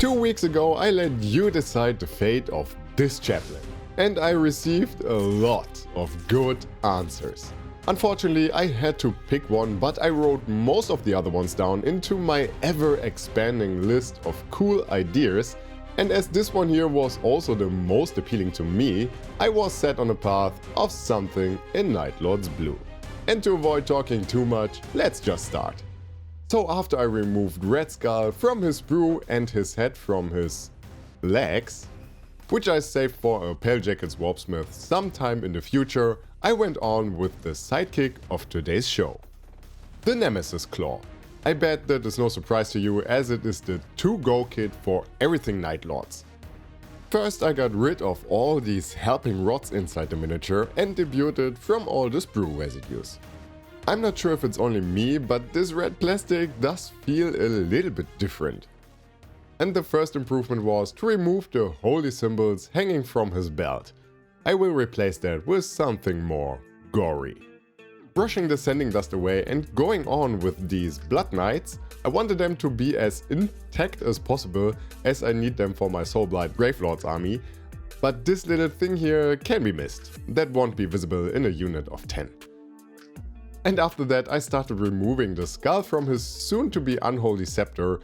2 weeks ago I let you decide the fate of this chaplain, and I received a lot of good answers. Unfortunately, I had to pick one, but I wrote most of the other ones down into my ever-expanding list of cool ideas, and as this one here was also the most appealing to me, I was set on a path of something in Nightlords blue. And to avoid talking too much, let's just start. So after I removed Red Skull from his brew and his head from his legs, which I saved for a Pale Jacket Warpsmith sometime in the future, I went on with the sidekick of today's show. The Nemesis Claw. I bet that is no surprise to you, as it is the to-go kit for everything Nightlords. First I got rid of all these helping rods inside the miniature and debuted from all the sprue residues. I'm not sure if it's only me, but this red plastic does feel a little bit different. And the first improvement was to remove the holy symbols hanging from his belt. I will replace that with something more gory. Brushing the sending dust away and going on with these Blood Knights, I wanted them to be as intact as possible, as I need them for my Soulblight Gravelords army, but this little thing here can be missed. That won't be visible in a unit of 10. And after that I started removing the skull from his soon-to-be unholy scepter,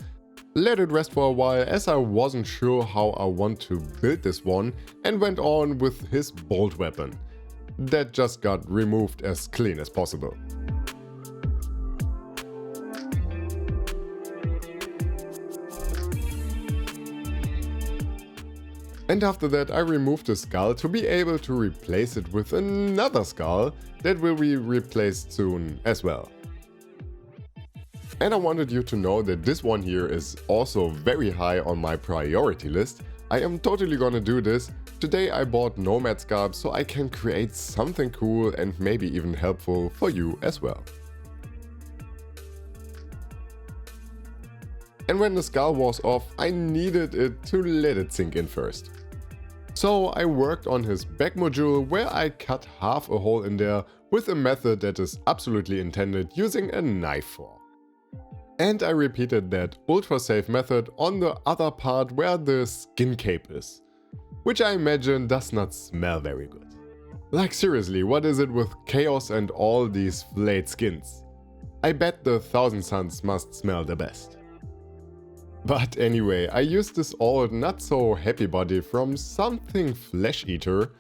let it rest for a while as I wasn't sure how I want to build this one, and went on with his bolt weapon. That just got removed as clean as possible. And after that I removed the skull to be able to replace it with another skull that will be replaced soon as well. And I wanted you to know that this one here is also very high on my priority list. I am totally gonna do this. Today I bought Nomad Scarp so I can create something cool and maybe even helpful for you as well. And when the skull was off, I needed it to let it sink in first. So I worked on his back module, where I cut half a hole in there with a method that is absolutely intended, using a knife for. And I repeated that ultra safe method on the other part where the skin cape is, which I imagine does not smell very good. Like seriously, what is it with chaos and all these flayed skins? I bet the Thousand Suns must smell the best. But anyway, I used this old not so happy body from something Flesh Eater,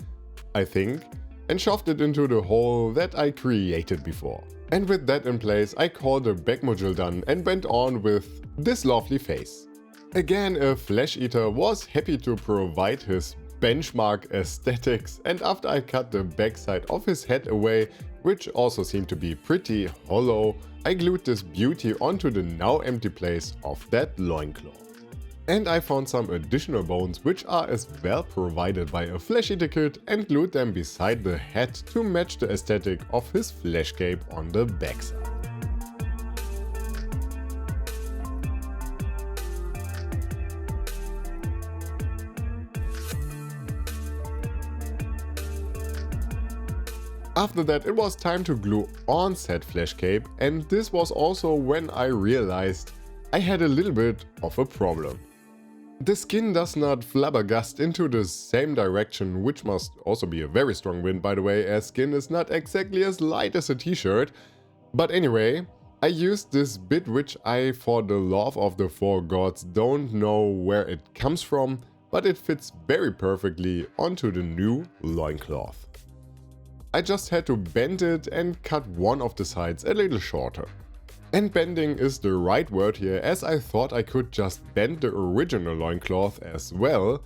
I think, and shoved it into the hole that I created before. And with that in place, I called the back module done and went on with this lovely face. Again, a Flesh Eater was happy to provide his benchmark aesthetics, and after I cut the backside of his head away, which also seemed to be pretty hollow, I glued this beauty onto the now empty place of that loincloth. And I found some additional bones which are as well provided by a Flesh Eater kit and glued them beside the head to match the aesthetic of his flesh cape on the backside. After that it was time to glue on said flesh cape, and this was also when I realized I had a little bit of a problem. The skin does not flabbergast into the same direction, which must also be a very strong wind by the way, as skin is not exactly as light as a t-shirt. But anyway, I used this bit which I, for the love of the four gods, don't know where it comes from, but it fits very perfectly onto the new loincloth. I just had to bend it and cut one of the sides a little shorter. And bending is the right word here, as I thought I could just bend the original loincloth as well.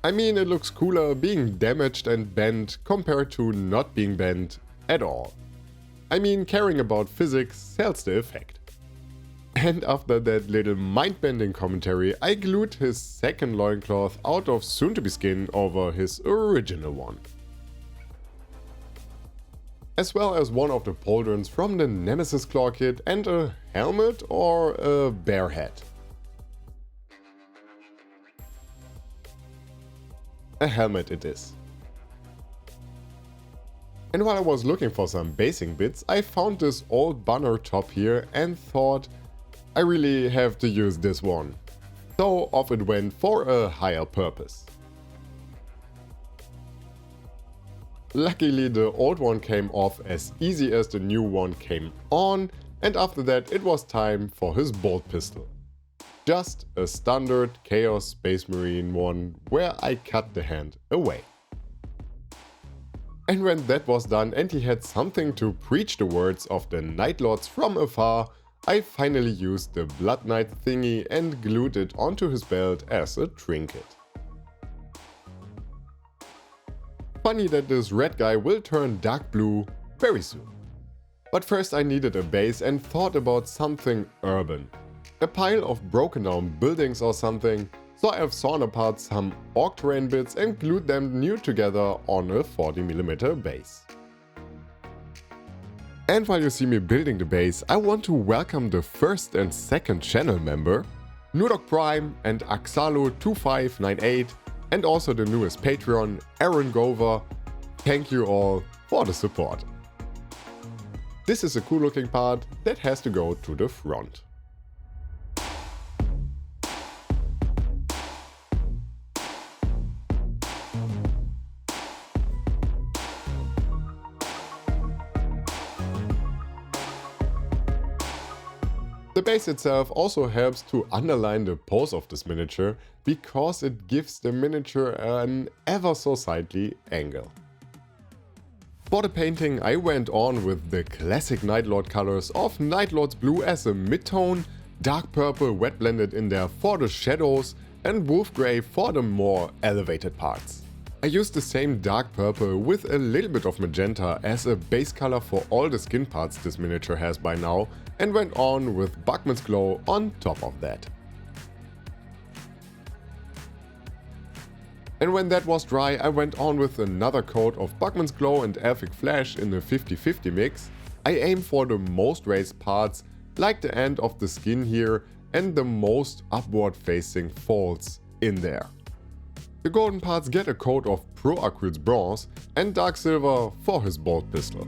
I mean, it looks cooler being damaged and bent compared to not being bent at all. I mean, caring about physics sells the effect. And after that little mind-bending commentary, I glued his second loincloth out of soon-to-be skin over his original one. As well as one of the pauldrons from the Nemesis Claw kit and a helmet or a bear hat. A helmet it is. And while I was looking for some basing bits, I found this old banner top here and thought I really have to use this one. So off it went for a higher purpose. Luckily the old one came off as easy as the new one came on, and after that it was time for his bolt pistol. Just a standard Chaos Space Marine one where I cut the hand away. And when that was done and he had something to preach the words of the Nightlords from afar, I finally used the Blood Knight thingy and glued it onto his belt as a trinket. Funny that this red guy will turn dark blue very soon. But first I needed a base and thought about something urban. A pile of broken down buildings or something, so I have sawn apart some orc terrain bits and glued them new together on a 40mm base. And while you see me building the base, I want to welcome the first and second channel member, Nudok Prime and Axalo2598, and also the newest Patreon, Aaron Gover. Thank you all for the support. This is a cool looking part that has to go to the front. The base itself also helps to underline the pose of this miniature, because it gives the miniature an ever so sightly angle. For the painting I went on with the classic Nightlord colors of Nightlords blue as a midtone, dark purple wet blended in there for the shadows, and wolf grey for the more elevated parts. I used the same dark purple with a little bit of magenta as a base color for all the skin parts this miniature has by now, and went on with Buckman's Glow on top of that. And when that was dry, I went on with another coat of Buckman's Glow and Elfic Flash in a 50-50 mix. I aim for the most raised parts, like the end of the skin here, and the most upward facing folds in there. The golden parts get a coat of Pro Acryls Bronze and Dark Silver for his bolt pistol.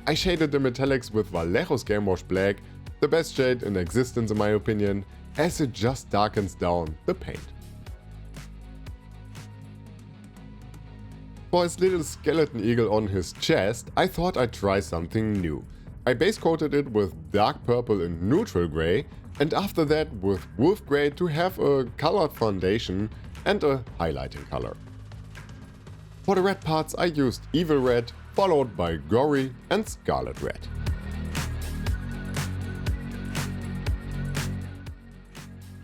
I shaded the metallics with Vallejo's Gamewash Black, the best shade in existence in my opinion, as it just darkens down the paint. For his little skeleton eagle on his chest, I thought I'd try something new. I base coated it with dark purple and neutral grey, and after that with wolf grey to have a colored foundation and a highlighting color. For the red parts I used Evil Red, followed by Gory and Scarlet Red.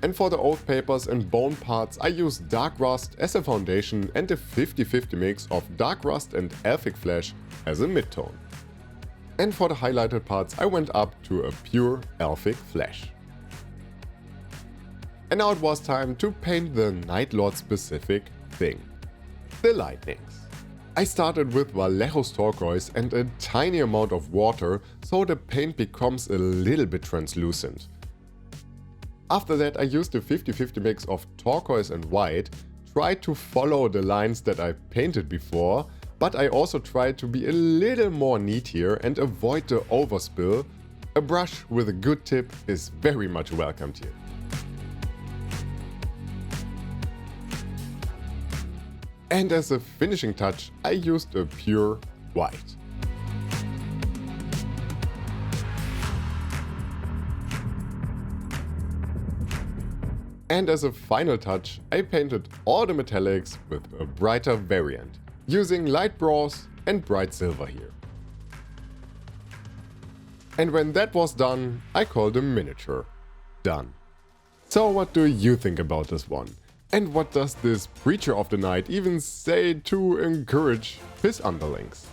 And for the oath papers and bone parts I used Dark Rust as a foundation and a 50-50 mix of Dark Rust and Elfic Flash as a midtone. And for the highlighted parts I went up to a pure Elfic Flash. And now it was time to paint the Nightlord specific thing. The lightnings. I started with Vallejo's turquoise and a tiny amount of water, so the paint becomes a little bit translucent. After that I used a 50-50 mix of turquoise and white, tried to follow the lines that I painted before, but I also tried to be a little more neat here and avoid the overspill. A brush with a good tip is very much welcomed here. And as a finishing touch, I used a pure white. And as a final touch, I painted all the metallics with a brighter variant, using light bronze and bright silver here. And when that was done, I called the miniature done. So what do you think about this one? And what does this Preacher of the Night even say to encourage his underlings?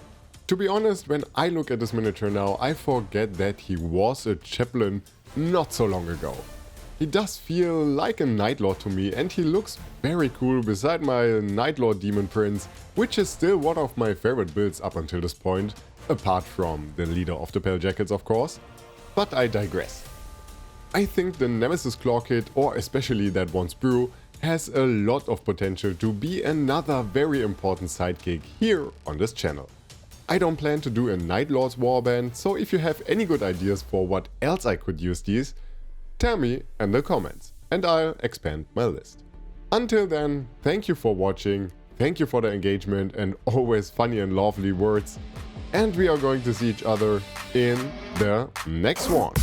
To be honest, when I look at this miniature now, I forget that he was a chaplain not so long ago. He does feel like a Nightlord to me, and he looks very cool beside my Nightlord Demon Prince, which is still one of my favorite builds up until this point, apart from the leader of the Pale Jackets of course. But I digress. I think the Nemesis Claw Kit, or especially that one sprue, has a lot of potential to be another very important sidekick here on this channel. I don't plan to do a Nightlords warband, so if you have any good ideas for what else I could use these, tell me in the comments and I'll expand my list. Until then, thank you for watching, thank you for the engagement and always funny and lovely words, and we are going to see each other in the next one.